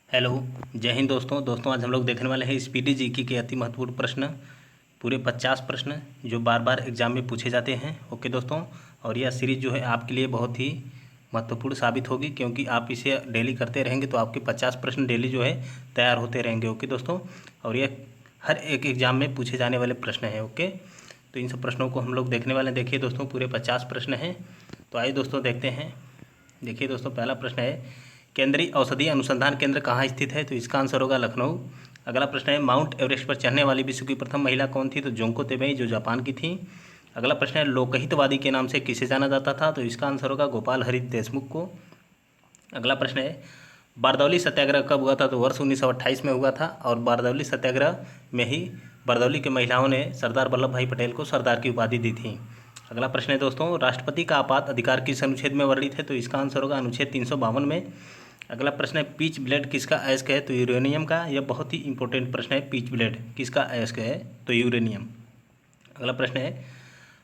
Hello. जय हिंद दोस्तों आज हम लोग देखने वाले हैं स्पीडी जीके के अति महत्वपूर्ण प्रश्न, पूरे 50 प्रश्न जो बार बार एग्जाम में पूछे जाते हैं। ओके दोस्तों, और यह सीरीज जो है आपके लिए बहुत ही महत्वपूर्ण साबित होगी, क्योंकि आप इसे डेली करते रहेंगे तो आपके 50 प्रश्न डेली जो है तैयार होते रहेंगे। ओके दोस्तों, और यह हर एक एग्जाम में पूछे जाने वाले प्रश्न हैं। ओके, तो इन सब प्रश्नों को हम लोग देखने वाले हैं। देखिए दोस्तों, पूरे 50 प्रश्न हैं, तो आइए दोस्तों देखते हैं। देखिए दोस्तों, पहला प्रश्न है केंद्रीय औषधि अनुसंधान केंद्र कहाँ स्थित है? तो इसका आंसर होगा लखनऊ। अगला प्रश्न है माउंट एवरेस्ट पर चढ़ने वाली विश्व की प्रथम महिला कौन थी? तो जोंको तेबेई, जो जापान की थी। अगला प्रश्न है लोकहितवादी के नाम से किसे जाना जाता था? तो इसका आंसर होगा गोपाल हरि देशमुख को। अगला प्रश्न है बारदौली सत्याग्रह कब हुआ था? तो वर्ष 1928 में हुआ था, और बारदौली सत्याग्रह में ही बारदौली की महिलाओं ने सरदार वल्लभ भाई पटेल को सरदार की उपाधि दी थी। अगला प्रश्न है दोस्तों राष्ट्रपति का आपात अधिकार किस अनुच्छेद में वर्णित है? तो इसका आंसर होगा अनुच्छेद 352 में। अगला प्रश्न है पीच ब्लेड किसका अयस्क है? तो यूरेनियम का। यह बहुत ही इंपॉर्टेंट प्रश्न है, पीच ब्लेड किसका अयस्क है? तो यूरेनियम। अगला प्रश्न है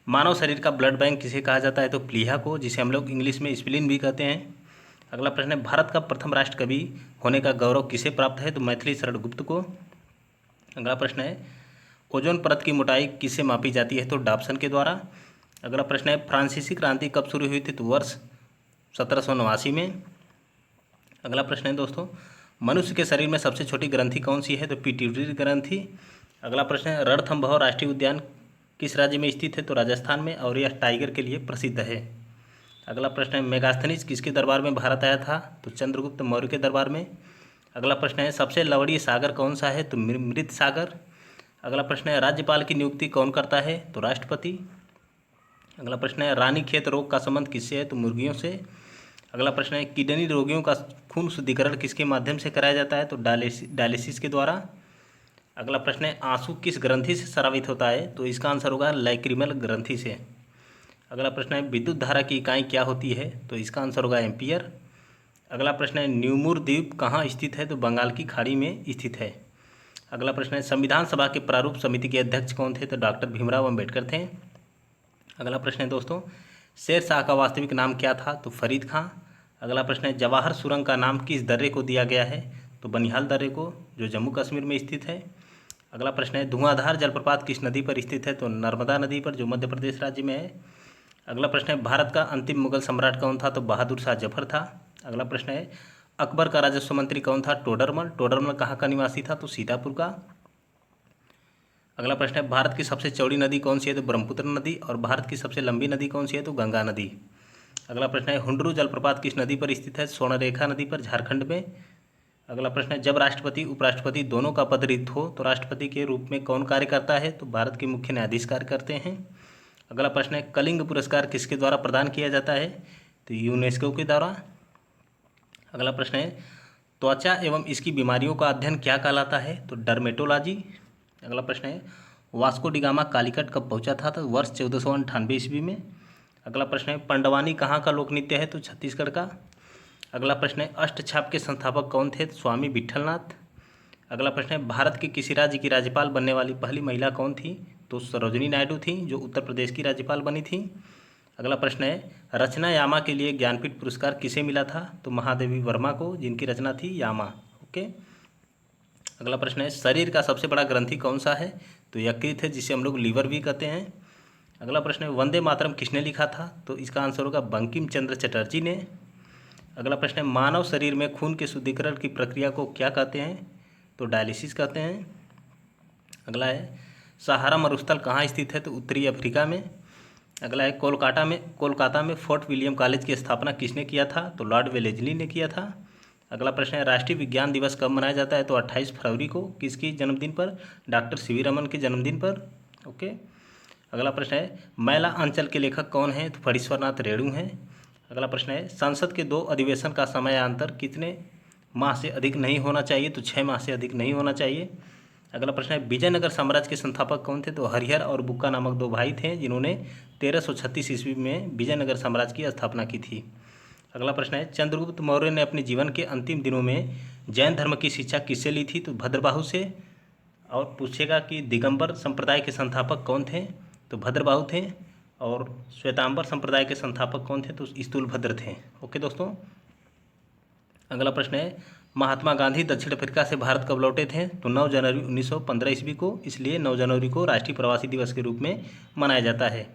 मानव शरीर का ब्लड बैंक किसे कहा जाता है? तो प्लीहा को, जिसे हम लोग इंग्लिश में स्प्लीन भी कहते हैं। अगला प्रश्न है भारत का प्रथम राष्ट्र कवि होने का गौरव किसे प्राप्त है? तो मैथिली शरण गुप्त को। अगला प्रश्न है ओजोन परत की मोटाई किससे मापी जाती है? तो डॉप्सन के द्वारा। अगला प्रश्न है फ्रांसीसी क्रांति कब शुरू हुई थी? तो वर्ष 1789 में। अगला प्रश्न है दोस्तों मनुष्य के शरीर में सबसे छोटी ग्रंथि कौन सी है? तो पिट्यूटरी ग्रंथि। अगला प्रश्न है रणथंभौर राष्ट्रीय उद्यान किस राज्य में स्थित है? तो राजस्थान में, और यह टाइगर के लिए प्रसिद्ध है। अगला प्रश्न है मेगास्थनीज किसके दरबार में भारत आया था? तो चंद्रगुप्त मौर्य के दरबार में। अगला प्रश्न है सबसे लवणीय सागर कौन सा है? तो मृत सागर। अगला प्रश्न है राज्यपाल की नियुक्ति कौन करता है? तो राष्ट्रपति। अगला प्रश्न है रानीखेत रोग का संबंध किससे है? तो मुर्गियों से। अगला प्रश्न है किडनी रोगियों का खून शुद्धिकरण किसके माध्यम से कराया जाता है? तो डायलिसिस के द्वारा। अगला प्रश्न है आंसू किस ग्रंथि से स्रावित होता है? तो इसका आंसर होगा लैक्रिमल ग्रंथि से। अगला प्रश्न है विद्युत धारा की इकाई क्या होती है? तो इसका आंसर होगा एम्पियर। अगला प्रश्न है न्यूमुर द्वीप कहाँ स्थित है? तो बंगाल की खाड़ी में स्थित है। अगला प्रश्न है संविधान सभा के प्रारूप समिति के अध्यक्ष कौन थे? तो डॉक्टर भीमराव अम्बेडकर थे। अगला प्रश्न है दोस्तों शेर शाह का वास्तविक नाम क्या था? तो फरीद खां। अगला प्रश्न है जवाहर सुरंग का नाम किस दर्रे को दिया गया है? तो बनिहाल दर्रे को, जो जम्मू कश्मीर में स्थित है। अगला प्रश्न है धुआंधार जलप्रपात किस नदी पर स्थित है? तो नर्मदा नदी पर, जो मध्य प्रदेश राज्य में है। अगला प्रश्न है भारत का अंतिम मुगल सम्राट कौन था? तो बहादुर शाह जफर था। अगला प्रश्न है अकबर का राजस्व मंत्री कौन था? टोडरमल। टोडरमल कहाँ का निवासी था? तो सीतापुर का। अगला प्रश्न है भारत की सबसे चौड़ी नदी कौन सी है? तो ब्रह्मपुत्र नदी। और भारत की सबसे लंबी नदी कौन सी है? तो गंगा नदी। अगला प्रश्न है हुंडरू जलप्रपात किस नदी पर स्थित है? स्वर्णरेखा नदी पर, झारखंड में। अगला प्रश्न है जब राष्ट्रपति उपराष्ट्रपति दोनों का पद रिक्त हो तो राष्ट्रपति के रूप में कौन कार्य करता है? तो भारत के मुख्य न्यायाधीश कार्य करते हैं। अगला प्रश्न है कलिंग पुरस्कार किसके द्वारा प्रदान किया जाता है? तो यूनेस्को के द्वारा। अगला प्रश्न है त्वचा एवं इसकी बीमारियों का अध्ययन क्या कहलाता है? तो डर्मेटोलॉजी। अगला प्रश्न है वास्को डिगामा कालीकट कब पहुंचा था? तो वर्ष 1498 ईस्वी में। अगला प्रश्न है पंडवानी कहाँ का लोक नृत्य है? तो छत्तीसगढ़ का। अगला प्रश्न है अष्टछाप के संस्थापक कौन थे? तो स्वामी विट्ठलनाथ। अगला प्रश्न है भारत के किसी राज्य की राज्यपाल बनने वाली पहली महिला कौन थी? तो सरोजिनी नायडू थी, जो उत्तर प्रदेश की राज्यपाल बनी थी। अगला प्रश्न है रचना यामा के लिए ज्ञानपीठ पुरस्कार किसे मिला था? तो महादेवी वर्मा को, जिनकी रचना थी यामा। ओके। अगला प्रश्न है शरीर का सबसे बड़ा ग्रंथि कौन सा है? तो यकृत है, जिसे हम लोग लीवर भी कहते हैं। अगला प्रश्न है वंदे मातरम किसने लिखा था? तो इसका आंसर होगा बंकिम चंद्र चटर्जी ने। अगला प्रश्न है मानव शरीर में खून के शुद्धिकरण की प्रक्रिया को क्या कहते हैं? तो डायलिसिस कहते हैं। अगला है सहारा मरुस्थल कहाँ स्थित है? तो उत्तरी अफ्रीका में। अगला है कोलकाता में फोर्ट विलियम कॉलेज की स्थापना किसने किया था? तो लॉर्ड वेलेजली ने किया था। अगला प्रश्न है राष्ट्रीय विज्ञान दिवस कब मनाया जाता है? तो 28 फरवरी को। किसकी जन्मदिन पर? डॉक्टर सीवी रमन के जन्मदिन पर। ओके। अगला प्रश्न है मैला अंचल के लेखक कौन है? तो फणीश्वरनाथ रेणु हैं। अगला प्रश्न है संसद के 2 अधिवेशन का समयांतर कितने माह से अधिक नहीं होना चाहिए? तो 6 माह से अधिक नहीं होना चाहिए। अगला प्रश्न है विजयनगर साम्राज्य के संस्थापक कौन थे? तो हरिहर और बुक्का नामक 2 भाई थे, जिन्होंने 1336 ईस्वी में विजयनगर साम्राज्य की स्थापना की थी। अगला प्रश्न है चंद्रगुप्त मौर्य ने अपने जीवन के अंतिम दिनों में जैन धर्म की शिक्षा किससे ली थी? तो भद्रबाहु से। और पूछेगा कि दिगंबर संप्रदाय के संस्थापक कौन थे? तो भद्रबाहु थे। और श्वेतांबर संप्रदाय के संस्थापक कौन थे? तो स्थूलभद्र थे। ओके दोस्तों। अगला प्रश्न है महात्मा गांधी दक्षिण अफ्रीका से भारत कब लौटे थे? तो 9 जनवरी 1915 ईस्वी को, इसलिए 9 जनवरी को राष्ट्रीय प्रवासी दिवस के रूप में मनाया जाता है।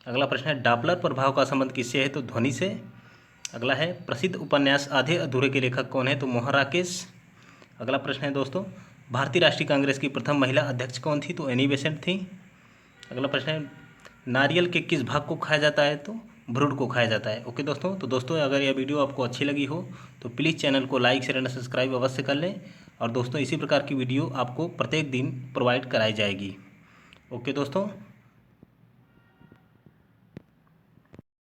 अगला प्रश्न है डॉपलर प्रभाव का संबंध किससे है? तो ध्वनि से। अगला है प्रसिद्ध उपन्यास आधे अधूरे के लेखक कौन है? तो मोहन राकेश। अगला प्रश्न है दोस्तों भारतीय राष्ट्रीय कांग्रेस की प्रथम महिला अध्यक्ष कौन थी? तो एनी बेसेंट थी। अगला प्रश्न है नारियल के किस भाग को खाया जाता है? तो भ्रूण को खाया जाता है। ओके दोस्तों, तो दोस्तों अगर यह वीडियो आपको अच्छी लगी हो तो प्लीज़ चैनल को लाइक शेयर एंड सब्सक्राइब अवश्य कर लें। और दोस्तों इसी प्रकार की वीडियो आपको प्रत्येक दिन प्रोवाइड कराई जाएगी। ओके दोस्तों।